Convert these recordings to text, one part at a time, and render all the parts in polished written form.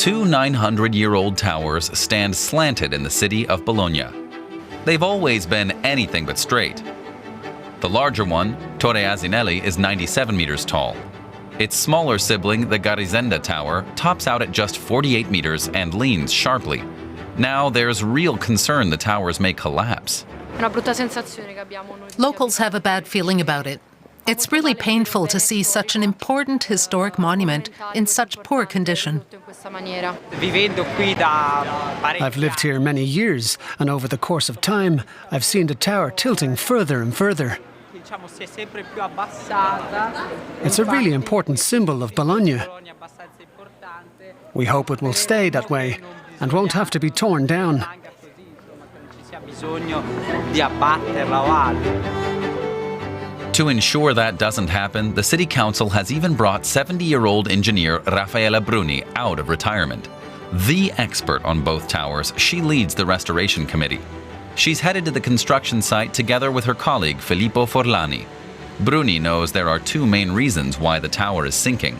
Two 900-year-old towers stand slanted in the city of Bologna. They've always been anything but straight. The larger one, Torre Asinelli, is 97 meters tall. Its smaller sibling, the Garisenda Tower, tops out at just 48 meters and leans sharply. Now there's real concern the towers may collapse. Locals have a bad feeling about it. It's really painful to see such an important historic monument in such poor condition. I've lived here many years, and over the course of time, I've seen the tower tilting further and further. It's a really important symbol of Bologna. We hope it will stay that way and won't have to be torn down. To ensure that doesn't happen, the City Council has even brought 70-year-old engineer Raffaella Bruni out of retirement. The expert on both towers, she leads the restoration committee. She's headed to the construction site together with her colleague Filippo Forlani. Bruni knows there are two main reasons why the tower is sinking.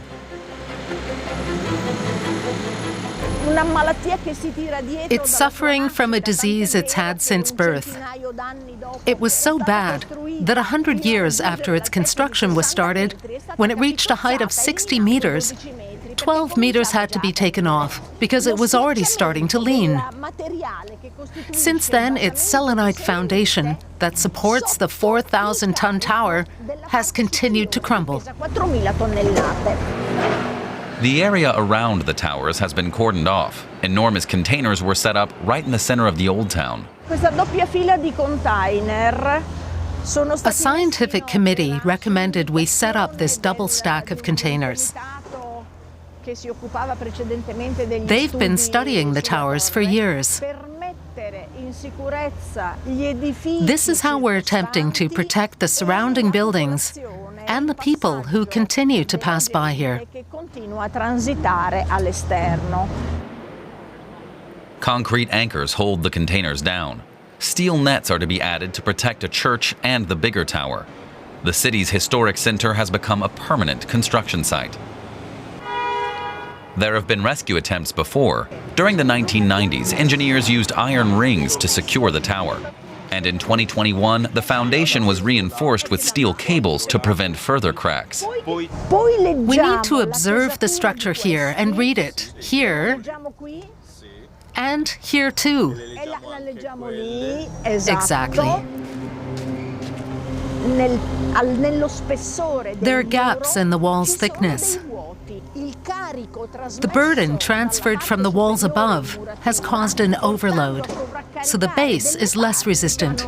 It's suffering from a disease it's had since birth. It was so bad that 100 years after its construction was started, when it reached a height of 60 meters, 12 meters had to be taken off because it was already starting to lean. Since then, its selenite foundation that supports the 4,000-ton tower has continued to crumble. The area around the towers has been cordoned off. Enormous containers were set up right in the center of the old town. A scientific committee recommended we set up this double stack of containers. They've been studying the towers for years. This is how we're attempting to protect the surrounding buildings and the people who continue to pass by here. Concrete anchors hold the containers down. Steel nets are to be added to protect a church and the bigger tower. The city's historic center has become a permanent construction site. There have been rescue attempts before. During the 1990s, engineers used iron rings to secure the tower. And in 2021, the foundation was reinforced with steel cables to prevent further cracks. We need to observe the structure here and read it. Here and here too. Exactly. There are gaps in the wall's thickness. The burden transferred from the walls above has caused an overload, so the base is less resistant.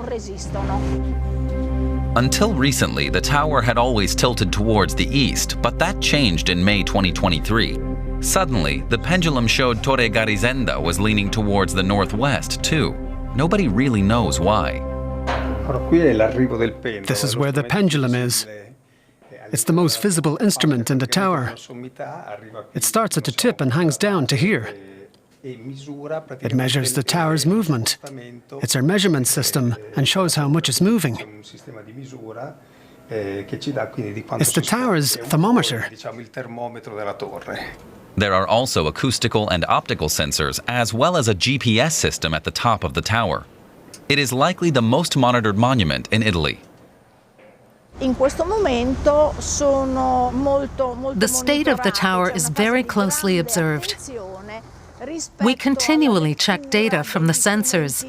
Until recently, the tower had always tilted towards the east, but that changed in May 2023. Suddenly, the pendulum showed Torre Garisenda was leaning towards the northwest, too. Nobody really knows why. This is where the pendulum is. It's the most visible instrument in the tower. It starts at the tip and hangs down to here. It measures the tower's movement. It's our measurement system and shows how much is moving. It's the tower's thermometer. There are also acoustical and optical sensors, as well as a GPS system at the top of the tower. It is likely the most monitored monument in Italy. The state of the tower is very closely observed. We continually check data from the sensors,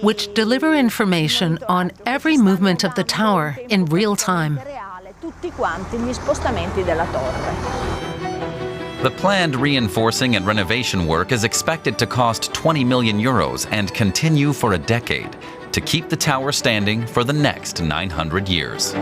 which deliver information on every movement of the tower in real time. The planned reinforcing and renovation work is expected to cost 20 million euros and continue for a decade to keep the tower standing for the next 900 years.